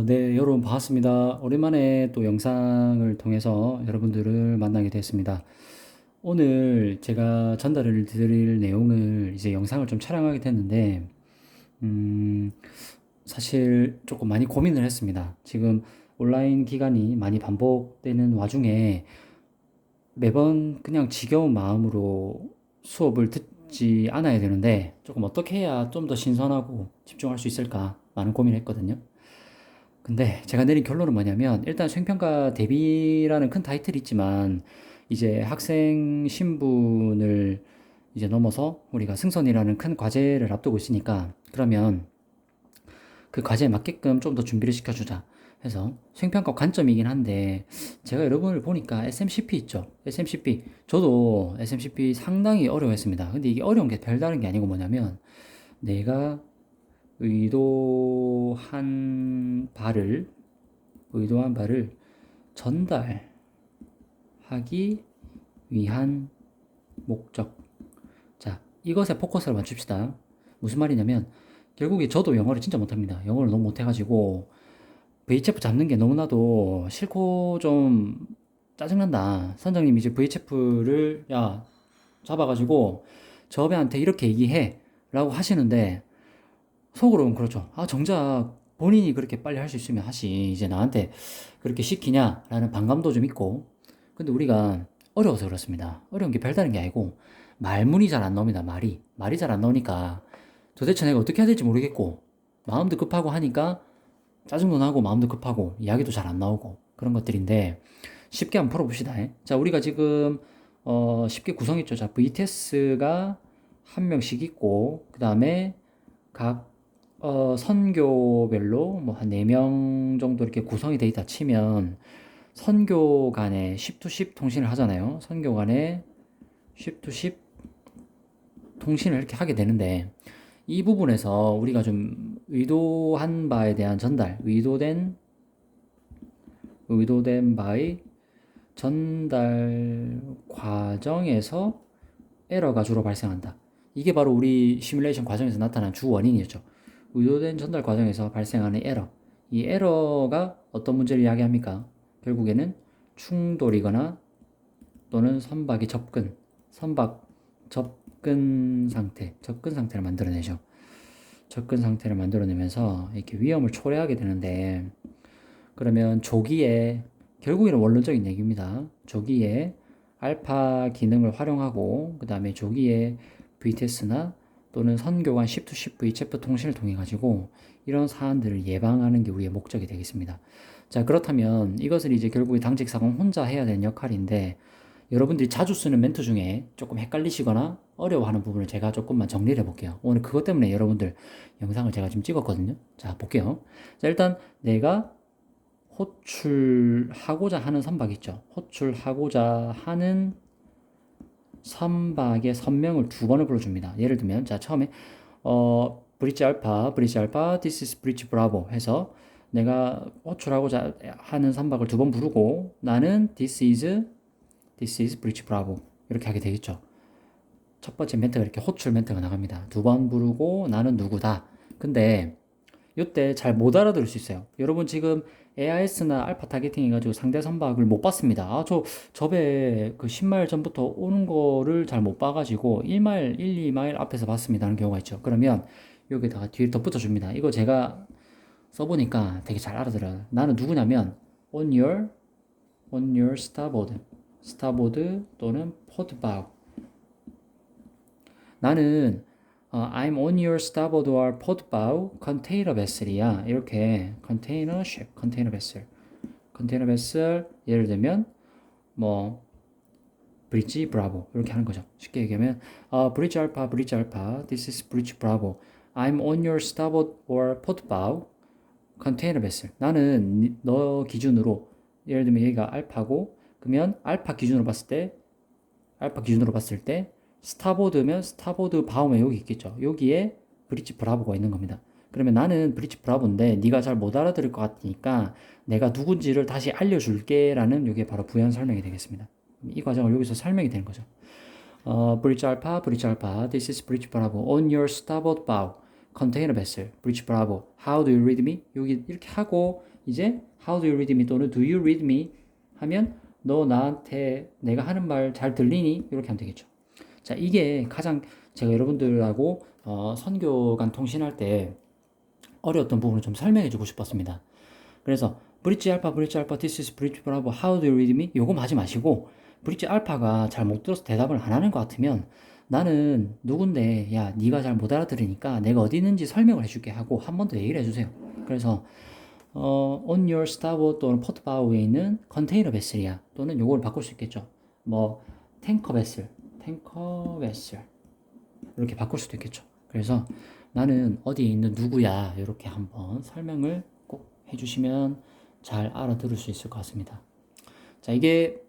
네, 여러분 반갑습니다. 오랜만에 또 영상을 통해서 여러분들을 만나게 됐습니다. 오늘 제가 전달을 드릴 내용을 이제 영상을 좀 촬영하게 됐는데, 음, 사실 조금 많이 고민을 했습니다. 지금 온라인 기간이 많이 반복되는 와중에 매번 그냥 지겨운 마음으로 수업을 듣지 않아야 되는데, 조금 어떻게 해야 좀 더 신선하고 집중할 수 있을까 많은 고민을 했거든요. 근데 제가 내린 결론은 뭐냐면 일단 수행평가 대비라는 큰 타이틀이 있지만 이제 학생 신분을 이제 넘어서 우리가 승선이라는 큰 과제를 앞두고 있으니까 그러면 그 과제에 맞게끔 좀 더 준비를 시켜주자 해서 수행평가 관점이긴 한데 제가 여러분을 보니까 SMCP 있죠. SMCP 저도 SMCP 상당히 어려워했습니다. 근데 이게 어려운 게 별다른 게 아니고 뭐냐면 내가 의도한 바를 의도한 바를 전달하기 위한 목적. 자, 이것에 포커스를 맞춥시다. 무슨 말이냐면, 결국에 저도 영어를 진짜 못합니다. 영어를 너무 못해가지고, VHF 잡는 게 너무나도 싫고 좀 짜증난다. 선장님이 이제 VHF를, 야, 잡아가지고, 저 배한테 이렇게 얘기해. 라고 하시는데, 속으로는 그렇죠. 아, 정작 본인이 그렇게 빨리 할 수 있으면 하시. 이제 나한테 그렇게 시키냐라는 반감도 좀 있고. 근데 우리가 어려워서 그렇습니다. 어려운 게 별다른 게 아니고, 말문이 잘 안 나옵니다, 말이. 말이 잘 안 나오니까 도대체 내가 어떻게 해야 될지 모르겠고, 마음도 급하고 하니까 짜증도 나고 마음도 급하고 이야기도 잘 안 나오고 그런 것들인데, 쉽게 한번 풀어봅시다. 자, 우리가 지금 쉽게 구성했죠. 자, VTS가 한 명씩 있고, 그 다음에 각 선교별로 뭐 한 4명 정도 이렇게 구성이 돼 있다 치면 선교 간에 10 to 10 통신을 하잖아요. 선교 간에 10 to 10 통신을 이렇게 하게 되는데 이 부분에서 우리가 좀 의도한 바에 대한 전달, 의도된 바의 전달 과정에서 에러가 주로 발생한다. 이게 바로 우리 시뮬레이션 과정에서 나타난 주 원인이었죠. 의도된 전달 과정에서 발생하는 에러. 이 에러가 어떤 문제를 이야기합니까? 결국에는 충돌이거나 또는 선박 접근 상태를 만들어내죠. 접근 상태를 만들어내면서 이렇게 위험을 초래하게 되는데, 그러면 조기에, 결국에는 원론적인 얘기입니다. 조기에 알파 기능을 활용하고 그 다음에 조기에 VTS나 또는 선교관 10to10 VHF 통신을 통해 가지고 이런 사안들을 예방하는 게 우리의 목적이 되겠습니다. 자, 그렇다면 이것을 이제 결국에 당직 사관 혼자 해야 되는 역할인데, 여러분들이 자주 쓰는 멘트 중에 조금 헷갈리시거나 어려워하는 부분을 제가 조금만 정리를 해볼게요. 오늘 그것 때문에 여러분들 영상을 제가 지금 찍었거든요. 자, 볼게요. 자, 일단 내가 호출하고자 하는 선박 있죠. 호출하고자 하는 선박의 선명을 두 번을 불러줍니다. 예를 들면, 자, 처음에, 브릿지 알파, this is 브릿지 브라보 해서 내가 호출하고자 하는 선박을 두 번 부르고 나는 this is 브릿지 브라보 이렇게 하게 되겠죠. 첫 번째 멘트가 이렇게 호출 멘트가 나갑니다. 두 번 부르고 나는 누구다. 근데 이때 잘 못 알아들을 수 있어요. 여러분 지금 AIS나 알파 타겟팅 해가지고 상대 선박을 못 봤습니다. 아, 저배 그 10마일 전부터 오는 거를 잘 못 봐가지고 1마일, 1, 2마일 앞에서 봤습니다 하는 경우가 있죠. 그러면 여기다가 뒤에 덧붙여 줍니다. 이거 제가 써보니까 되게 잘 알아들어요. 나는 누구냐면 on your starboard 또는 port bow. 나는 I'm on your starboard or port bow container vessel이야. 이렇게 container ship, container vessel 예를 들면 뭐 브릿지 브라보 이렇게 하는 거죠. 쉽게 얘기하면 브릿지 알파, this is 브릿지 브라보. I'm on your starboard or port bow container vessel. 나는 너 기준으로 예를 들면 얘가 알파고 그러면 알파 기준으로 봤을 때 스타보드면 스타보드 바움에 여기 있겠죠. 여기에 브릿지 브라보가 있는 겁니다. 그러면 나는 브릿지 브라보인데 네가 잘 못 알아들을 것 같으니까 내가 누군지를 다시 알려줄게 라는 이게 바로 부연 설명이 되겠습니다. 이 과정을 여기서 설명이 되는 거죠. 브릿지 알파, this is 브릿지 브라보 on your starboard bow. container vessel, bridge bravo, how do you read me? 여기 이렇게 하고 이제 how do you read me 또는 do you read me 하면 너 나한테 내가 하는 말 잘 들리니? 이렇게 하면 되겠죠. 자, 이게 가장 제가 여러분들하고 선교간 통신할 때 어려웠던 부분을 좀 설명해 주고 싶었습니다. 그래서 브릿지 알파, this is bridge bravo, how do you read me? 요거 하지 마시고 브릿지 알파가 잘 못 들어서 대답을 안 하는 것 같으면 나는 누군데 야 네가 잘 못 알아들으니까 내가 어디 있는지 설명을 해줄게 하고 한 번 더 얘기를 해주세요. 그래서 on your starboard 또는 port bow에 있는 컨테이너 베슬이야 또는 요걸 바꿀 수 있겠죠. 뭐 탱커 베슬 이렇게 바꿀 수도 있겠죠. 그래서 나는 어디에 있는 누구야 이렇게 한번 설명을 꼭 해주시면 잘 알아들을 수 있을 것 같습니다. 자, 이게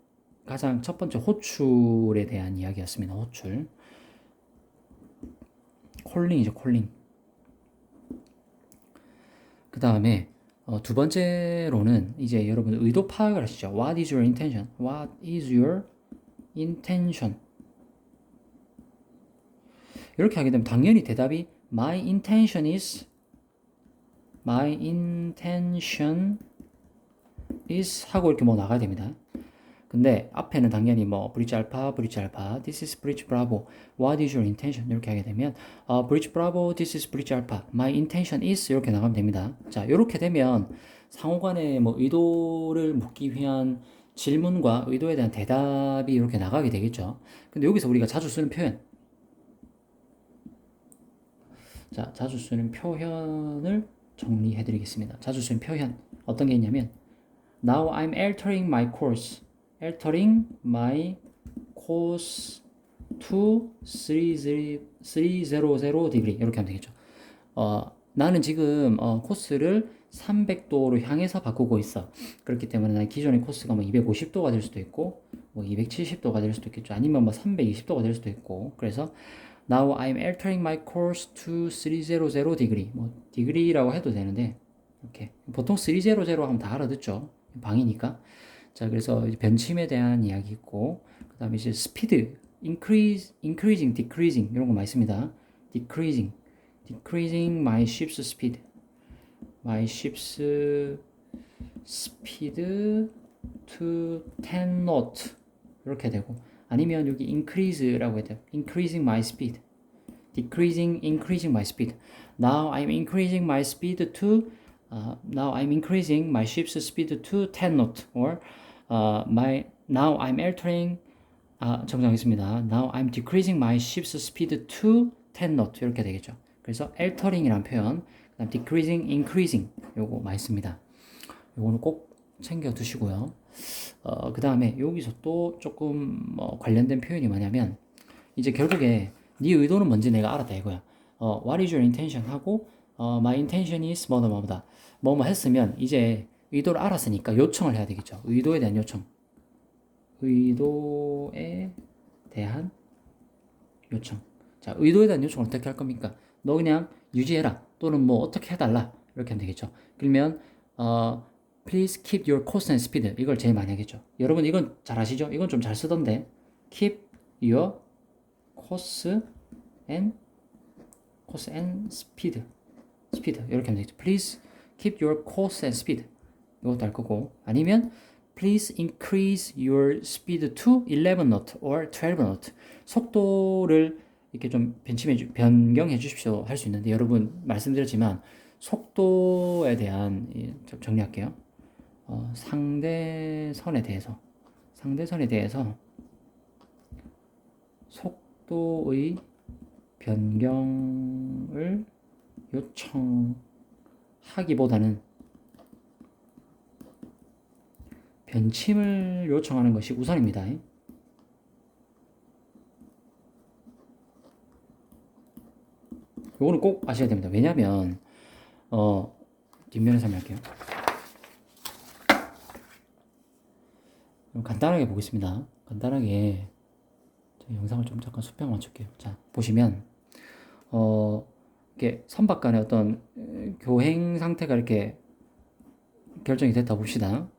가장 첫 번째 호출에 대한 이야기였습니다. 호출. 콜링이죠, 콜링. 그 다음에 두 번째로는 이제 여러분 의도 파악을 하시죠. What is your intention? What is your intention? 이렇게 하게 되면 당연히 대답이 My intention is 하고 이렇게 뭐 나가야 됩니다. 근데 앞에는 당연히 뭐 브릿지 알파, this is bridge bravo, what is your intention 이렇게 하게 되면 bridge bravo, this is bridge alpha, my intention is 이렇게 나가면 됩니다. 자, 이렇게 되면 상호간에 뭐 의도를 묻기 위한 질문과 의도에 대한 대답이 이렇게 나가게 되겠죠. 근데 여기서 우리가 자주 쓰는 표현, 자, 자주 쓰는 표현을 정리해 드리겠습니다. 자주 쓰는 표현 어떤 게 있냐면 Now I'm altering my course to 300 degree 이렇게 하면 되겠죠. 나는 지금 코스를 300도로 향해서 바꾸고 있어. 그렇기 때문에 난 기존의 코스가 뭐 250도가 될 수도 있고 뭐 270도가 될 수도 있겠죠. 아니면 뭐 320도가 될 수도 있고. 그래서 Now I'm altering my course to 300 degree. 뭐 degree라고 해도 되는데 이렇게 보통 300 하면 다 알아듣죠. 방이니까. 자, 그래서 변침에 대한 이야기 있고 그 다음에 이제 스피드, increasing, decreasing 이런 거 많이 씁니다. decreasing my ship's speed to 10 knot 이렇게 되고 아니면 여기 increase라고 해야 돼요. increasing my speed, increasing my speed. Now I'm increasing my speed to now I'm increasing my ship's speed to 10 knot or now I'm altering 정정하겠습니다. Now I'm decreasing my ship's speed to 10 knot 이렇게 되겠죠. 그래서 altering이란 표현, 그다음 decreasing, increasing 요거 많이 씁니다. 요거는 꼭 챙겨 두시고요. 그 다음에 여기서 또 조금 관련된 표현이 뭐냐면 이제 결국에 네 의도는 뭔지 내가 알았다 이거야. What is your intention 하고 my intention is 뭐다 했으면 이제 의도를 알았으니까 요청을 해야 되겠죠. 의도에 대한 요청. 자, 의도에 대한 요청을 어떻게 할 겁니까? 너 그냥 유지해라 또는 뭐 어떻게 해달라 이렇게 하면 되겠죠. 그러면 Please keep your course and speed 이걸 제일 많이 하겠죠. 여러분 이건 잘 아시죠? 이건 좀 잘 쓰던데 keep your course and speed 이렇게 하면 되겠죠. Please keep your course and speed 이것도 할 거고 아니면 Please increase your speed to 11 knot or 12 knot 속도를 이렇게 좀 변경해 주십시오 할 수 있는데 여러분 말씀드렸지만 속도에 대한 좀 정리할게요. 상대선에 대해서 속도의 변경을 요청하기보다는 변침을 요청하는 것이 우선입니다. 요거는 꼭 아셔야 됩니다. 왜냐면 뒷면에 설명할게요. 간단하게 보겠습니다. 간단하게 영상을 좀 잠깐 수평 맞출게요. 자, 보시면 이렇게 선박 간의 어떤 교행 상태가 이렇게 결정이 됐다 봅시다.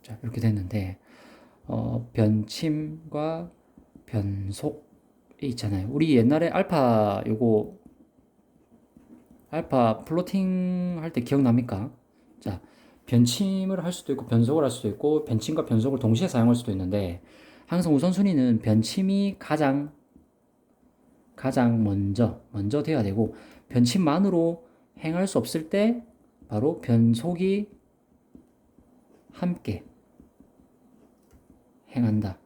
자, 이렇게 됐는데 변침과 변속에 있잖아요. 우리 옛날에 알파 요거 알파 플로팅 할 때 기억납니까? 자, 변침을 할 수도 있고 변속을 할 수도 있고 변침과 변속을 동시에 사용할 수도 있는데 항상 우선순위는 변침이 가장 먼저 돼야 되고 변침만으로 행할 수 없을 때 바로 변속이 함께 행한다.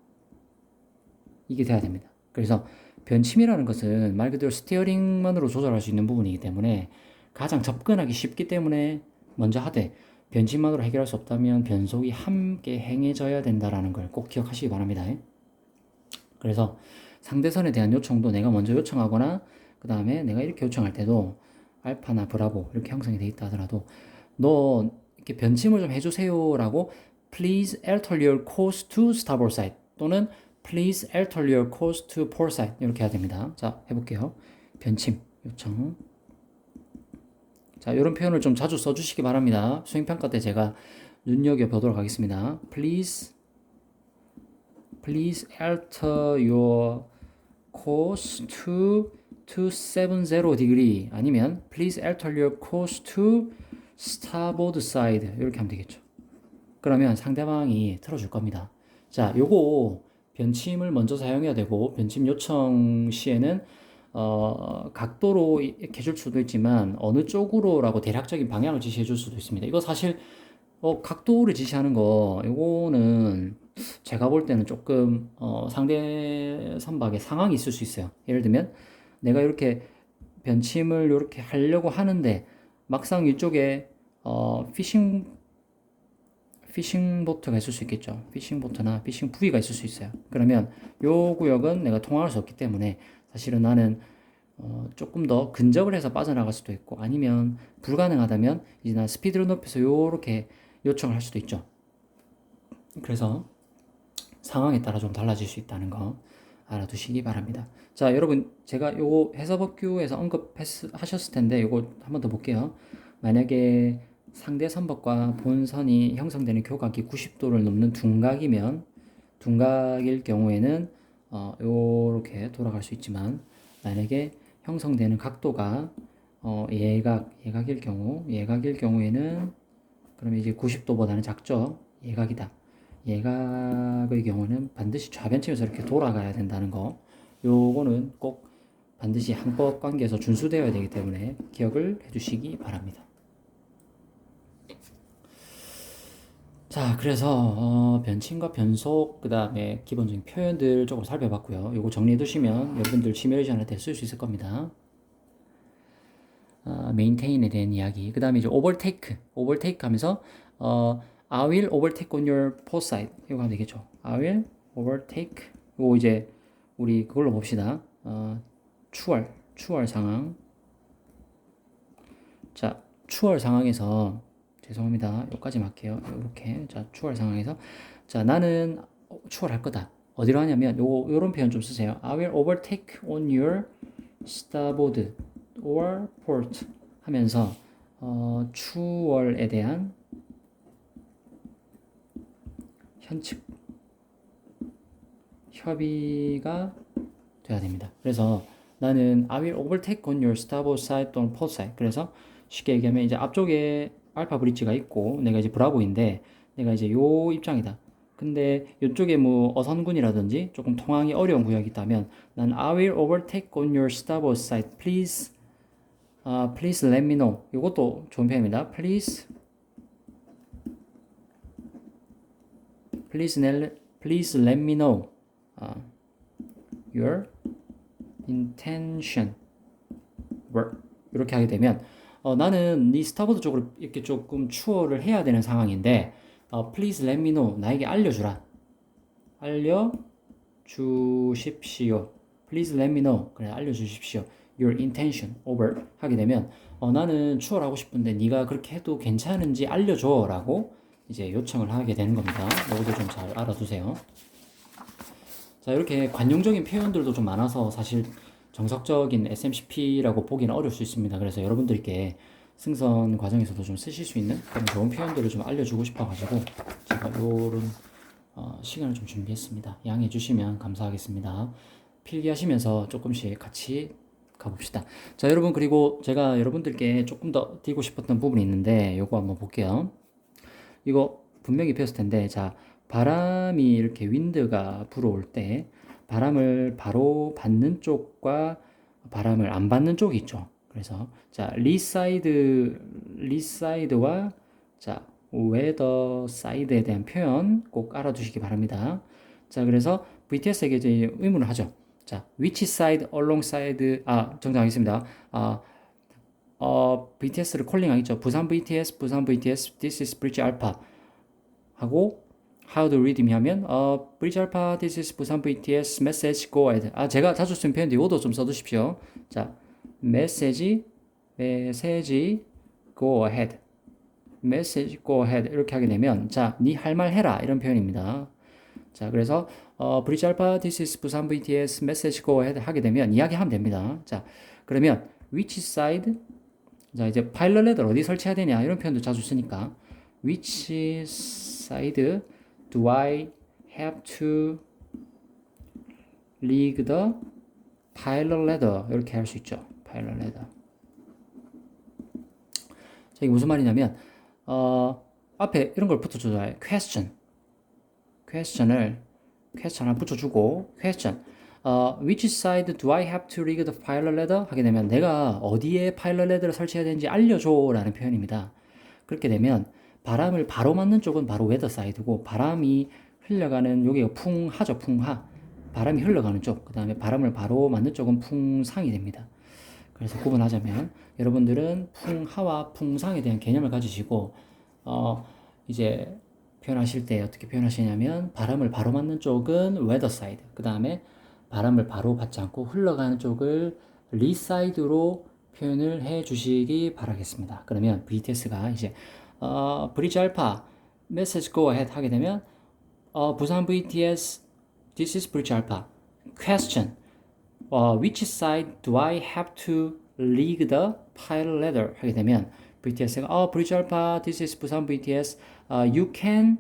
이게 돼야 됩니다. 그래서 변침이라는 것은 말 그대로 스티어링만으로 조절할 수 있는 부분이기 때문에 가장 접근하기 쉽기 때문에 먼저 하되 변침만으로 해결할 수 없다면 변속이 함께 행해져야 된다라는 걸 꼭 기억하시기 바랍니다. 그래서 상대선에 대한 요청도 내가 먼저 요청하거나 그 다음에 내가 이렇게 요청할 때도 알파나 브라보 이렇게 형성이 돼 있다 하더라도 너 이렇게 변침을 좀 해주세요라고 please alter your course to starboard side 또는 please alter your course to port side 이렇게 해야 됩니다. 자, 해볼게요. 변침 요청. 자, 이런 표현을 좀 자주 써주시기 바랍니다. 수행평가 때 제가 눈여겨보도록 하겠습니다. please alter your course to 270 degree 아니면 please alter your course to starboard side 이렇게 하면 되겠죠. 그러면 상대방이 틀어줄 겁니다. 자, 요거 변침을 먼저 사용해야 되고 변침 요청 시에는 각도로 이렇게 해줄 수도 있지만 어느 쪽으로라고 대략적인 방향을 지시해 줄 수도 있습니다. 이거 사실 각도를 지시하는 거 이거는 제가 볼 때는 조금 상대 선박의 상황이 있을 수 있어요. 예를 들면 내가 이렇게 변침을 이렇게 하려고 하는데 막상 이쪽에 피싱 보트가 있을 수 있겠죠. 피싱 보트나 피싱 부위가 있을 수 있어요. 그러면 요 구역은 내가 통화할 수 없기 때문에 사실은 나는 조금 더 근접을 해서 빠져나갈 수도 있고 아니면 불가능하다면 이제 난 스피드를 높여서 요렇게 요청을 할 수도 있죠. 그래서 상황에 따라 좀 달라질 수 있다는 거 알아두시기 바랍니다. 자, 여러분 제가 요거 해서법규에서 언급하셨을 텐데 요거 한 번 더 볼게요. 만약에 상대 선박과 본선이 형성되는 교각이 90도를 넘는 둔각일 경우에는 요렇게 돌아갈 수 있지만 만약에 형성되는 각도가 예각일 경우에는 그러면 이제 90도보다는 작죠. 예각이다. 예각의 경우는 반드시 좌변침에서 이렇게 돌아가야 된다는 거. 요거는 꼭 반드시 항법 관계에서 준수되어야 되기 때문에 기억을 해주시기 바랍니다. 자, 그래서 변침과 변속 그 다음에 기본적인 표현들 조금 살펴봤고요. 요거 정리해 두시면 여러분들 시뮬레이션할 때 쓸 수 있을 겁니다. 메인테인에 대한 이야기. 그 다음에 이제 overtake 하면서 I will overtake on your port side 이거 하면 되겠죠. I will overtake 요거 이제 우리 그걸로 봅시다. 추월 상황. 자, 추월 상황에서 죄송합니다. 여기까지 할게요. 이렇게. 자, 추월 상황에서. 자, 나는 추월할 거다. 어디로 하냐면, 요런 표현 좀 쓰세요. I will overtake on your starboard or port 하면서, 추월에 대한 협의가 돼야 됩니다. 그래서 나는 I will overtake on your starboard side 또는 port side. 그래서 쉽게 얘기하면 이제 앞쪽에 알파 브릿지가 있고 내가 이제 브라보인데 내가 이제 요 입장이다. 근데 이쪽에 뭐 어선군이라든지 조금 통항이 어려운 구역이 있다면 난 I will overtake on your starboard side. Please let me know. 이것도 좋은 표현입니다. Please let me know your intention. 이렇게 하게 되면 나는 네 스타보드 쪽으로 이렇게 조금 추월을 해야 되는 상황인데 please let me know. 나에게 알려주라. 알려주십시오. Please let me know. 그래, 알려주십시오. Your intention over 하게 되면 나는 추월하고 싶은데 네가 그렇게 해도 괜찮은지 알려줘 라고 이제 요청을 하게 되는 겁니다. 이것도 좀 잘 알아두세요. 자, 이렇게 관용적인 표현들도 좀 많아서 사실 정석적인 SMCP라고 보기는 어려울 수 있습니다. 그래서 여러분들께 승선 과정에서도 좀 쓰실 수 있는 그런 좋은 표현들을 좀 알려주고 싶어가지고 제가 요런 시간을 좀 준비했습니다. 양해해 주시면 감사하겠습니다. 필기하시면서 조금씩 같이 가봅시다. 자, 여러분, 그리고 제가 여러분들께 조금 더 드리고 싶었던 부분이 있는데, 요거 한번 볼게요. 이거 분명히 배웠을 텐데, 자, 바람이 이렇게 윈드가 불어올 때, 바람을 바로 받는 쪽과 바람을 안 받는 쪽이 있죠. 그래서, 자, 리사이드와, 자, 웨더 사이드에 대한 표현 꼭 알아두시기 바랍니다. 자, 그래서 VTS에게 이제 의문을 하죠. 자, which side alongside, 정정하겠습니다. BTS를 콜링하겠죠. 부산 BTS, this is Bridge Alpha. 하고, how to read me 하면, Bridge Alpha, this is 부산 BTS, message, go ahead. 제가 자주 쓰는 표현인데, 이것도 좀 써두십시오. 자, message, go ahead. message, go ahead. 이렇게 하게 되면, 자, 니 할 말 해라. 이런 표현입니다. 자, 그래서, Bridge Alpha, this is 부산 BTS, message, go ahead. 하게 되면, 이야기하면 됩니다. 자, 그러면, which side, 자, 이제 파일럿 레더 어디 설치해야 되냐 이런 표현도 자주 쓰니까 which side do I have to rig the pilot ladder 이렇게 할 수 있죠. pilot ladder. 자, 이게 무슨 말이냐면 앞에 이런 걸 붙여줘야 question을 하나 붙여주고 question which side do I have to rig the pilot ladder? 하게 되면 내가 어디에 파일럿 레더를 설치해야 되는지 알려줘 라는 표현입니다. 그렇게 되면 바람을 바로 맞는 쪽은 바로 웨더 사이드고 바람이 흘러가는 여기가 풍하죠. 풍하. 바람이 흘러가는 쪽. 그 다음에 바람을 바로 맞는 쪽은 풍상이 됩니다. 그래서 구분하자면 여러분들은 풍하와 풍상에 대한 개념을 가지시고 이제 표현하실 때 어떻게 표현하시냐면 바람을 바로 맞는 쪽은 웨더 사이드. 그 다음에 바람을 바로 받지 않고 흘러가는 쪽을 리사이드로 표현을 해 주시기 바라겠습니다. 그러면 BTS가 이제 브리지 알파 메시지 go ahead 하게 되면 부산 BTS this is bridge alpha question which side do I have to rig the pilot ladder 하게 되면 BTS가 bridge alpha this is 부산 BTS you can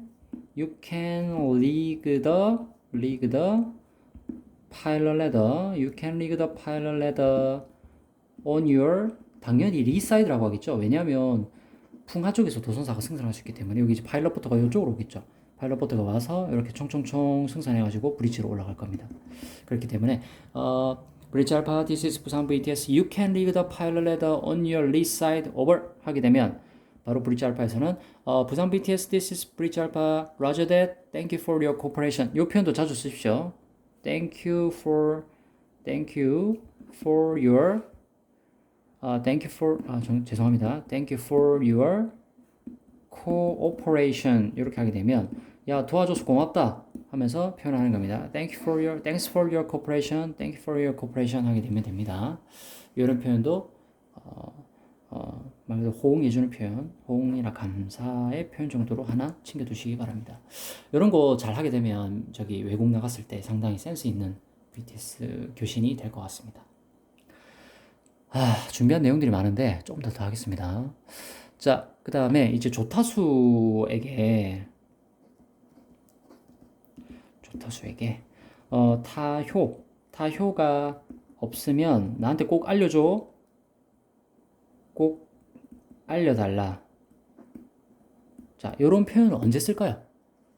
rig the pilot ladder. You can rig the pilot ladder on your 당연히 리사이드라고 하겠죠. 왜냐하면 풍하 쪽에서 도선사가 생산할 수 있기 때문에 여기 이제 파일럿부터가 이쪽으로 오겠죠. 파일럿부터가 와서 이렇게 총총총 생산해가지고 브릿지로 올라갈 겁니다. 그렇기 때문에 브릿지 알파 this is 부산 BTS you can rig the pilot ladder on your lee side over 하게 되면 바로 브릿지 알파에서는 부산 BTS this is 브릿지 알파 roger that thank you for your cooperation 이 표현도 자주 쓰십시오. Thank you for your 죄송합니다. Thank you for your cooperation 이렇게 하게 되면 야 도와줘서 고맙다 하면서 표현하는 겁니다. Thanks for your cooperation. Thank you for your cooperation 하게 되면 됩니다. 이런 표현도 말 그대로 호응해주는 표현, 호응이나 감사의 표현 정도로 하나 챙겨두시기 바랍니다. 이런 거 잘 하게 되면 저기 외국 나갔을 때 상당히 센스 있는 BTS 교신이 될 것 같습니다. 준비한 내용들이 많은데 조금 더 하겠습니다. 자, 그 다음에 이제 조타수에게 타효가 없으면 나한테 꼭 알려줘. 꼭 알려달라. 자, 요런 표현을 언제 쓸까요?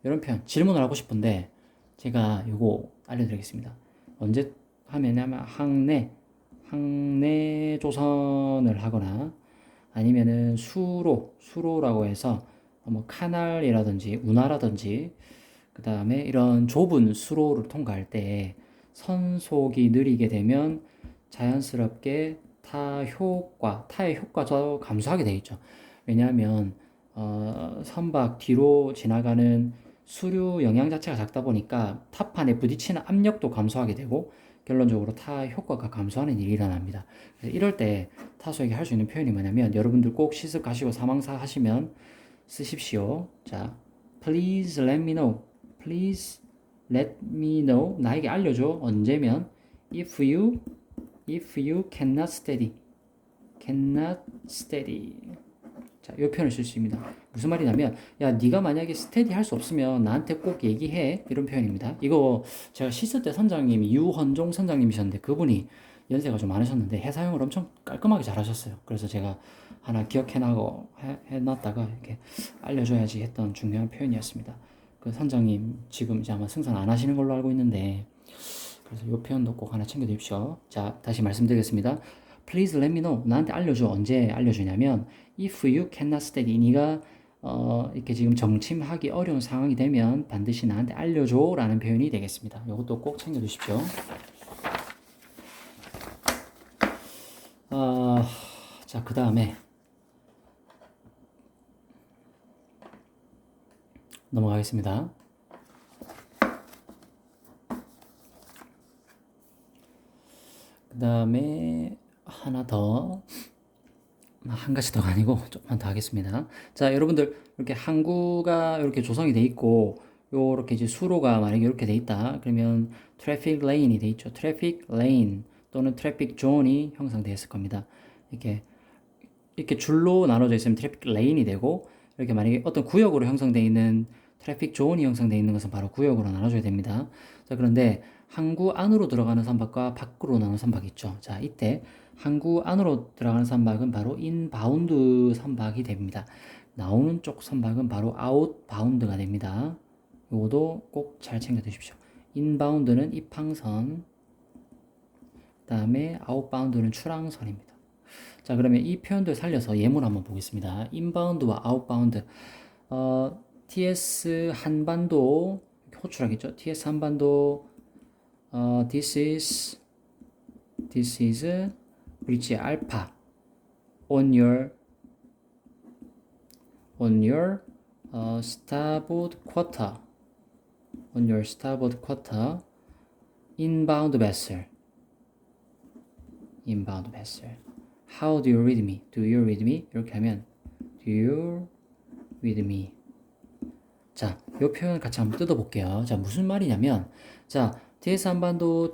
요런 표현 질문을 하고 싶은데 제가 요거 알려드리겠습니다. 언제 하면은 항내 조선을 하거나 아니면은 수로라고 해서 뭐 카날이라든지 운하라든지 그 다음에 이런 좁은 수로를 통과할 때 선속이 느리게 되면 자연스럽게 타의 효과도 감소하게 되어 있죠. 왜냐하면 선박 뒤로 지나가는 수류 영향 자체가 작다 보니까 타판에 부딪히는 압력도 감소하게 되고 결론적으로 타 효과가 감소하는 일이 일어납니다. 그래서 이럴 때 타수에게 할 수 있는 표현이 뭐냐면 여러분들 꼭 시습 가시고 사망사 하시면 쓰십시오. 자, please let me know. Please let me know. 나에게 알려줘. 언제면 if you cannot steady. 자, 이 표현을 쓸 수 있습니다. 무슨 말이냐면, 야, 네가 만약에 스테디 할 수 없으면 나한테 꼭 얘기해. 이런 표현입니다. 이거 제가 시스 때 선장님이 유헌종 선장님이셨는데 그분이 연세가 좀 많으셨는데 해사용을 엄청 깔끔하게 잘하셨어요. 그래서 제가 하나 기억해나고 해놨다가 이렇게 알려줘야지 했던 중요한 표현이었습니다. 그 선장님 지금 이제 아마 승선 안 하시는 걸로 알고 있는데 그래서 이 표현도 꼭 하나 챙겨두십시오. 자, 다시 말씀드리겠습니다. Please let me know. 나한테 알려줘. 언제 알려주냐면 if you cannot study. 네가 이렇게 지금 정침하기 어려운 상황이 되면 반드시 나한테 알려줘 라는 표현이 되겠습니다. 이것도 꼭 챙겨두십시오. 자, 그 다음에 넘어가겠습니다. 그 다음에 하나 더, 한 가지 더가 아니고 조금만 더 하겠습니다. 자, 여러분들 이렇게 항구가 이렇게 조성이 돼 있고 요렇게 이제 수로가 만약에 이렇게 돼 있다. 그러면 트래픽 레인이 돼 있죠. 트래픽 레인 또는 트래픽 존이 형성되어 있을 겁니다. 이렇게 줄로 나눠져 있으면 트래픽 레인이 되고 이렇게 만약에 어떤 구역으로 형성되어 있는 트래픽 존이 형성되어 있는 것은 바로 구역으로 나눠줘야 됩니다. 자, 그런데 항구 안으로 들어가는 선박과 밖으로 나오는 선박이 있죠. 자, 이때 항구 안으로 들어가는 선박은 바로 인바운드 선박이 됩니다. 나오는 쪽 선박은 바로 아웃바운드가 됩니다. 요것도 꼭 잘 챙겨 두십시오. 인바운드는 입항선, 그 다음에 아웃바운드는 출항선입니다. 자, 그러면 이 표현들 살려서 예문 한번 보겠습니다. 인바운드와 아웃바운드. TS 한반도 호출하겠죠. TS 한반도. This is bridge alpha on your starboard quarter. On your starboard quarter. Inbound vessel. How do you read me? Do you read me? 이렇게 하면 Do you read me? 자, 이 표현 같이 한번 뜯어볼게요. 자, 무슨 말이냐면 자, TS 한반도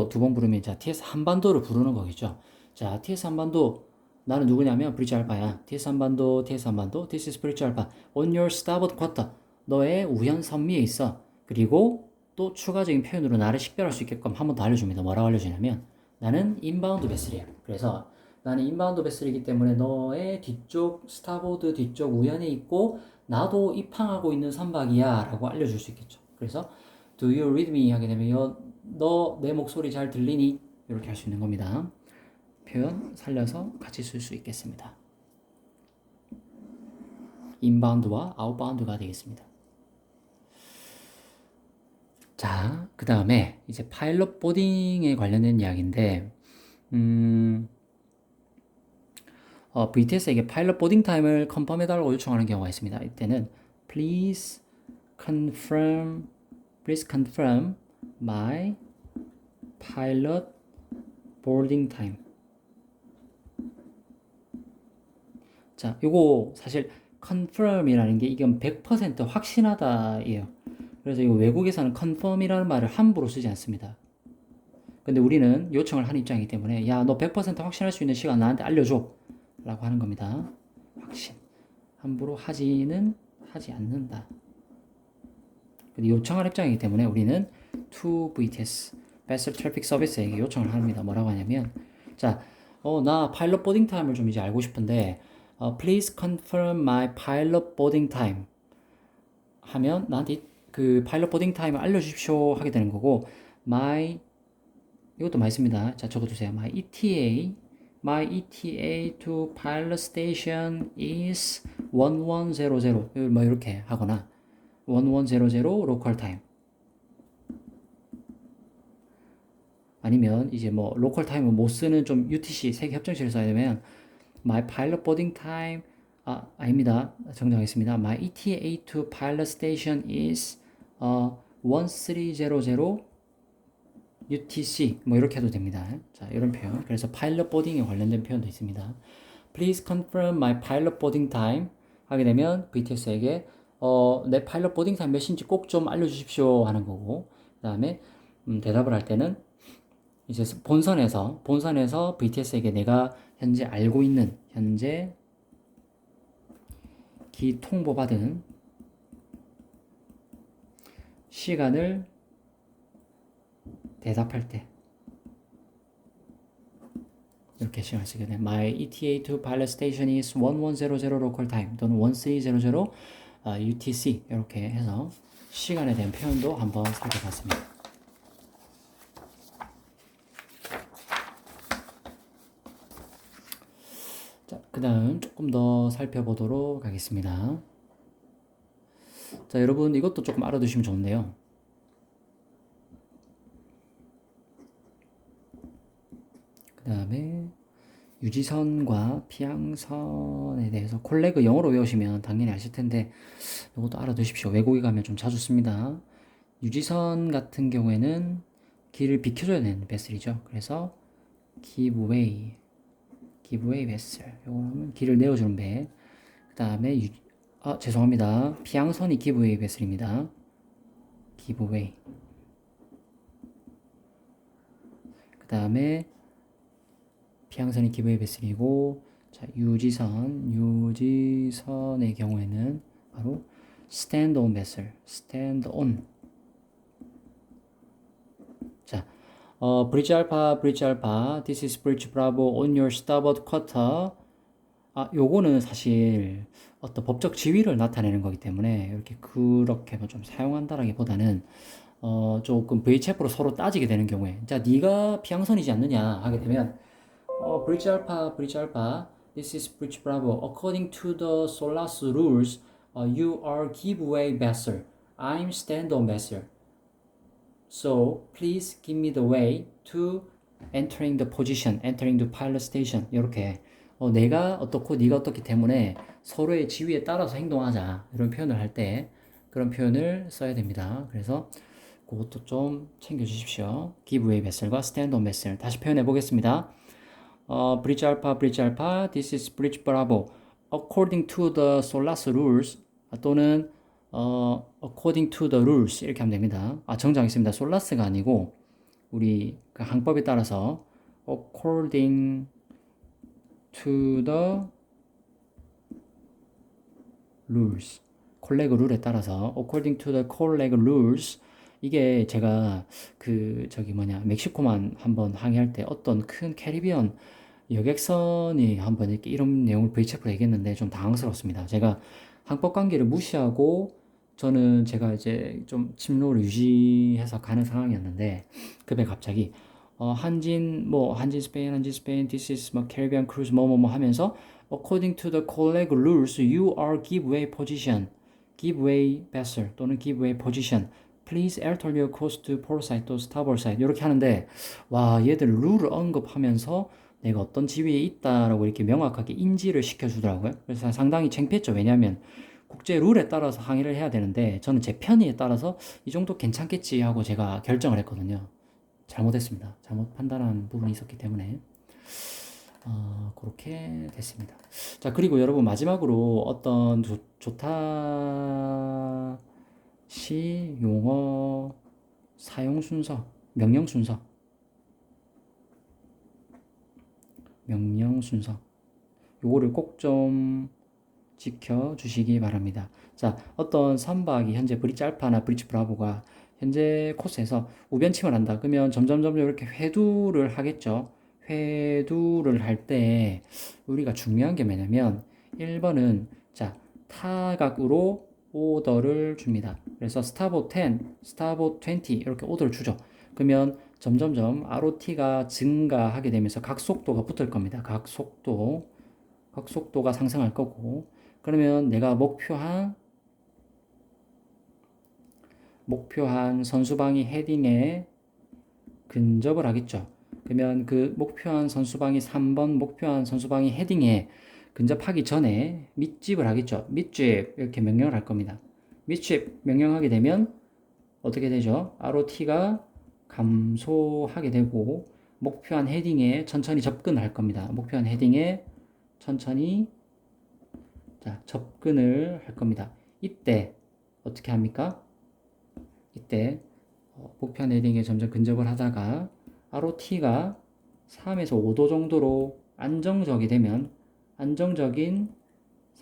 두 번 부르면 자, TS 한반도를 부르는 거겠죠. 자, TS 한반도 나는 누구냐면 브리지 알파야. TS 한반도 This is 브리지 알파. On your starboard quarter. 너의 우연 선미에 있어. 그리고 또 추가적인 표현으로 나를 식별할 수 있게끔 한 번 더 알려줍니다. 뭐라고 알려주냐면 나는 인바운드 베슬이야. 그래서 나는 인바운드 베슬이기 때문에 너의 뒤쪽 스타보드 뒤쪽 우연에 있고 나도 입항하고 있는 선박이야 라고 알려줄 수 있겠죠. 그래서 Do you read me? 하게 되면 너 내 목소리 잘 들리니? 이렇게 할 수 있는 겁니다. 표현 살려서 같이 쓸 수 있겠습니다. 인바운드와 아웃바운드가 되겠습니다. 자, 그 다음에 이제 파일럿 보딩에 관련된 이야기인데 VTS에게 파일럿 보딩 타임을 컨펌해달라고 요청하는 경우가 있습니다. 이때는 Please confirm my pilot boarding time. 자, 요거 사실 confirm이라는 게 이건 100% 확신하다예요. 그래서 이거 외국에서는 confirm이라는 말을 함부로 쓰지 않습니다. 근데 우리는 요청을 하는 입장이기 때문에 야, 너 100% 확신할 수 있는 시간 나한테 알려줘 라고 하는 겁니다. 확신. 함부로 하지 않는다. 요청할 입장이기 때문에 우리는 to VTS, Vessel Traffic Service에게 요청을 합니다. 뭐라고 하냐면 자, 나 파일럿 보딩 타임을 좀 이제 알고 싶은데 Please confirm my pilot boarding time 하면 나한테 그 파일럿 보딩 타임을 알려주십시오 하게 되는 거고 이것도 많습니다. 자, 적어두세요. My ETA to pilot station is 1100. 뭐 이렇게 하거나 1100 local time. 아니면 이제 뭐 로컬 타임을 못 쓰는 좀 UTC 세계 협정식을 써야 되면 My pilot boarding time 아닙니다. 정정하겠습니다. My ETA to pilot station is 1300 UTC 뭐 이렇게 해도 됩니다. 자, 이런 표현. 그래서 파일럿 보딩에 관련된 표현도 있습니다. Please confirm my pilot boarding time 하게 되면 VTS에게 내 파일럿 보딩 타임 몇인지 꼭 좀 알려주십시오 하는 거고 그 다음에 대답을 할 때는 이제 본선에서 VTS에게 내가 현재 알고 있는 현재 통보받은 시간을 대답할 때 이렇게 시간을 쓰게 돼. My ETA to pilot station is 1100 local time 또는 1300 UTC 이렇게 해서 시간에 대한 표현도 한번 살펴봤습니다. 자, 그 다음 조금 더 살펴보도록 하겠습니다. 자, 여러분 이것도 조금 알아두시면 좋은데요. 그 다음에 유지선과 피양선에 대해서 콜레그 영어로 외우시면 당연히 아실 텐데 이것도 알아두십시오. 외국에 가면 좀 자주 씁니다. 유지선 같은 경우에는 길을 비켜줘야 되는 베슬이죠. 그래서 give way vessel. 요거는 길을 내어주는 배. 그 다음에 죄송합니다. 피양선이 give way vessel입니다. give way. 그 다음에 피양선이 give way vessel이고, 자, 유지선의 경우에는 바로 stand on vessel, stand on. 자, bridge alpha, this is bridge bravo on your starboard quarter. 요거는 사실 어떤 법적 지위를 나타내는 거기 때문에 이렇게 그렇게 좀 사용한다라기보다는 조금 VHF로 서로 따지게 되는 경우에, 자, 네가 피양선이지 않느냐 하게 되면 bridge alpha, this is bridge bravo. According to the SOLAS rules, you are give way vessel. I'm stand on vessel. So please give me the way to entering the position, entering the pilot station. 이렇게 내가 어떻고 네가 어떻기 때문에 서로의 지위에 따라서 행동하자 이런 표현을 할 때 그런 표현을 써야 됩니다. 그래서 그것도 좀 챙겨 주십시오. give way vessel과 stand on vessel 다시 표현해 보겠습니다. bridge alpha, this is bridge bravo. According to the SOLAS rules 또는 according to the rules 이렇게 하면 됩니다. 정정하겠습니다. 솔라스가 아니고 우리 그 항법에 따라서 according to the rules 콜레그 룰에 따라서 according to the 콜레그 rules. 이게 제가 멕시코만 한번 항해할 때 어떤 큰 캐리비안 여객선이 한번 이렇게 이런 내용을 VHF로 얘기했는데 좀 당황스럽습니다. 제가 항법 관계를 무시하고 저는 제가 이제 좀 침로를 유지해서 가는 상황이었는데 급에 갑자기 한진 스페인, this is Caribbean cruise 뭐뭐뭐 하면서 according to the colleague rules, you are give way position, give way vessel 또는 give way position. Please alter your course to port side to starboard side. 이렇게 하는데 와, 얘들 룰을 언급하면서 내가 어떤 지위에 있다라고 이렇게 명확하게 인지를 시켜주더라고요. 그래서 상당히 창피했죠. 왜냐하면 국제 룰에 따라서 항의를 해야 되는데 저는 제 편의에 따라서 이 정도 괜찮겠지 하고 제가 결정을 했거든요. 잘못했습니다. 잘못 판단한 부분이 있었기 때문에 그렇게 됐습니다. 자, 그리고 여러분 마지막으로 어떤 조타 시 용어 사용 순서, 명령 순서 요거를 꼭 좀 지켜주시기 바랍니다. 자, 어떤 선박이 현재 브릿지 알파나 브릿지 브라보가 현재 코스에서 우변침을 한다. 그러면 점점 이렇게 회두를 하겠죠. 회두를 할 때 우리가 중요한 게 뭐냐면 1번은 자, 타각으로 오더를 줍니다. 그래서 스타보트 10, 스타보트 20 이렇게 오더를 주죠. 그러면 점점점 ROT가 증가하게 되면서 각속도가 붙을 겁니다. 각속도가 상승할 거고, 그러면 내가 목표한 선수방이 헤딩에 근접을 하겠죠. 그러면 그 목표한 선수방이 3번 목표한 선수방이 헤딩에 근접하기 전에 밑집을 하겠죠. 밑집 이렇게 명령을 할 겁니다. 밑집 명령하게 되면 어떻게 되죠? ROT가 감소하게 되고 목표한 헤딩에 천천히 접근할 겁니다. 목표한 헤딩에 천천히 접근을 할 겁니다. 이때 어떻게 합니까? 이때 목표한 헤딩에 점점 근접을 하다가 ROT가 3에서 5도 정도로 안정적이 되면 안정적인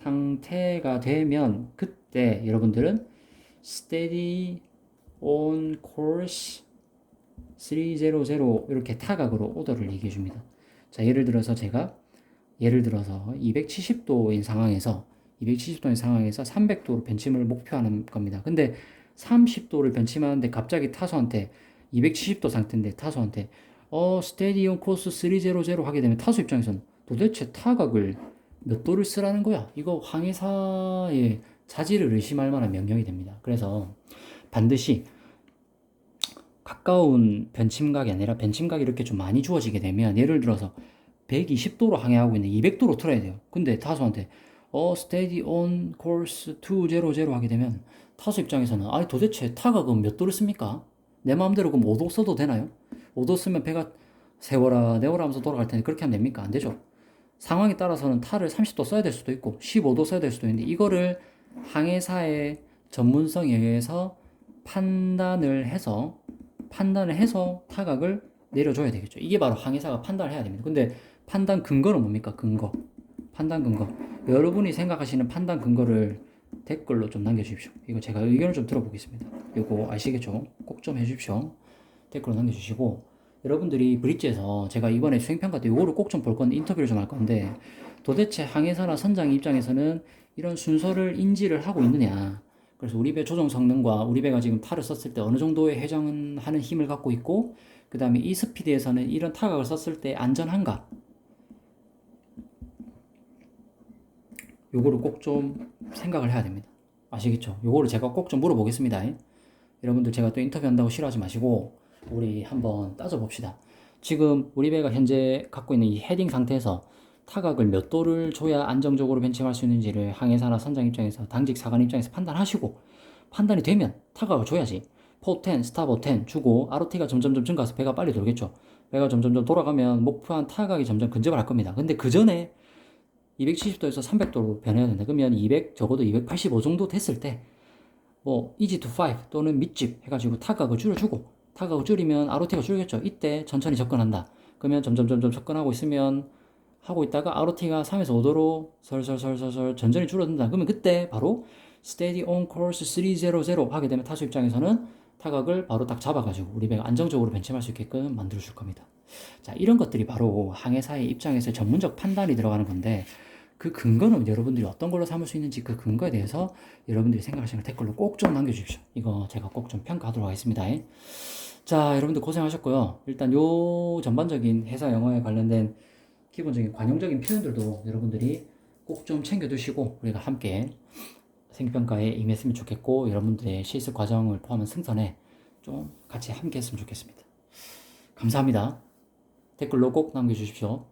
상태가 되면 그때 여러분들은 steady on course 300 이렇게 타각으로 오더를 얘기해 줍니다. 자, 예를 들어서 270도인 상황에서 300도로 벤침을 목표하는 겁니다. 근데 30도를 벤침하는데 갑자기 타수한테 270도 상태인데 타수한테 steady on course 300 하게 되면 타수 입장에서는 도대체 타각을 몇 도를 쓰라는 거야? 이거 항해사의 자질을 의심할 만한 명령이 됩니다. 그래서 반드시 가까운 벤침각이 아니라 벤침각이 이렇게 좀 많이 주어지게 되면 예를 들어서 120도로 항해하고 있는데 200도로 틀어야 돼요. 근데 타수한테 steady on course 200 하게 되면 타수 입장에서는 아니 도대체 타각은 몇 도를 씁니까? 내 마음대로 그럼 5도 써도 되나요? 5도 쓰면 배가 세워라 내워라 하면서 돌아갈 텐데 그렇게 하면 됩니까? 안 되죠. 상황에 따라서는 타를 30도 써야 될 수도 있고 15도 써야 될 수도 있는데 이거를 항해사의 전문성에 의해서 판단을 해서 타각을 내려줘야 되겠죠. 이게 바로 항해사가 판단을 해야 됩니다. 근데 판단 근거는 뭡니까? 판단 근거. 여러분이 생각하시는 판단 근거를 댓글로 좀 남겨주십시오. 이거 제가 의견을 좀 들어보겠습니다. 이거 아시겠죠? 꼭 좀 해주십시오. 댓글로 남겨주시고 여러분들이 브릿지에서 제가 이번에 수행평가 때 이거를 꼭 좀 볼 건데 인터뷰를 좀 할 건데 도대체 항해사나 선장 입장에서는 이런 순서를 인지를 하고 있느냐. 그래서 우리 배 조종 성능과 우리 배가 지금 타를 썼을 때 어느 정도의 회전하는 힘을 갖고 있고 그 다음에 이 스피드에서는 이런 타각을 썼을 때 안전한가. 요거를 꼭 좀 생각을 해야 됩니다. 아시겠죠? 요거를 제가 꼭 좀 물어보겠습니다. 여러분들 제가 또 인터뷰한다고 싫어하지 마시고 우리 한번 따져봅시다. 지금 우리 배가 현재 갖고 있는 이 헤딩 상태에서 타각을 몇 도를 줘야 안정적으로 벤침할 수 있는지를 항해사나 선장 입장에서 당직 사관 입장에서 판단하시고 판단이 되면 타각을 줘야지. 포10, 스타버 10 주고 ROT가 점점점 증가해서 배가 빨리 돌겠죠. 배가 점점점 돌아가면 목표한 타각이 점점 근접을 할 겁니다. 근데 그 전에 270도에서 300도로 변해야 된다. 그러면 200 적어도 285 정도 됐을 때 뭐 easy to 5 또는 밑집 해가지고 타각을 줄여주고 타각을 줄이면 ROT가 줄겠죠. 이때 천천히 접근한다. 그러면 점점 접근하고 있으면 하고 있다가 ROT가 3에서 5도로 설설설설설 전전이 줄어든다. 그러면 그때 바로 steady on course 300 하게 되면 타수 입장에서는 타각을 바로 딱 잡아가지고 우리 배가 안정적으로 벤침할 수 있게끔 만들어줄 겁니다. 자, 이런 것들이 바로 항해사의 입장에서 전문적 판단이 들어가는 건데 그 근거는 여러분들이 어떤 걸로 삼을 수 있는지 그 근거에 대해서 여러분들이 생각하시는 걸 댓글로 꼭 좀 남겨주십시오. 이거 제가 꼭 좀 평가하도록 하겠습니다. 자, 여러분들 고생하셨고요. 일단 요 전반적인 회사 영어에 관련된 기본적인 관용적인 표현들도 여러분들이 꼭 좀 챙겨두시고 우리가 함께 생평가에 임했으면 좋겠고 여러분들의 실습 과정을 포함한 승선에 좀 같이 함께 했으면 좋겠습니다. 감사합니다. 댓글로 꼭 남겨주십시오.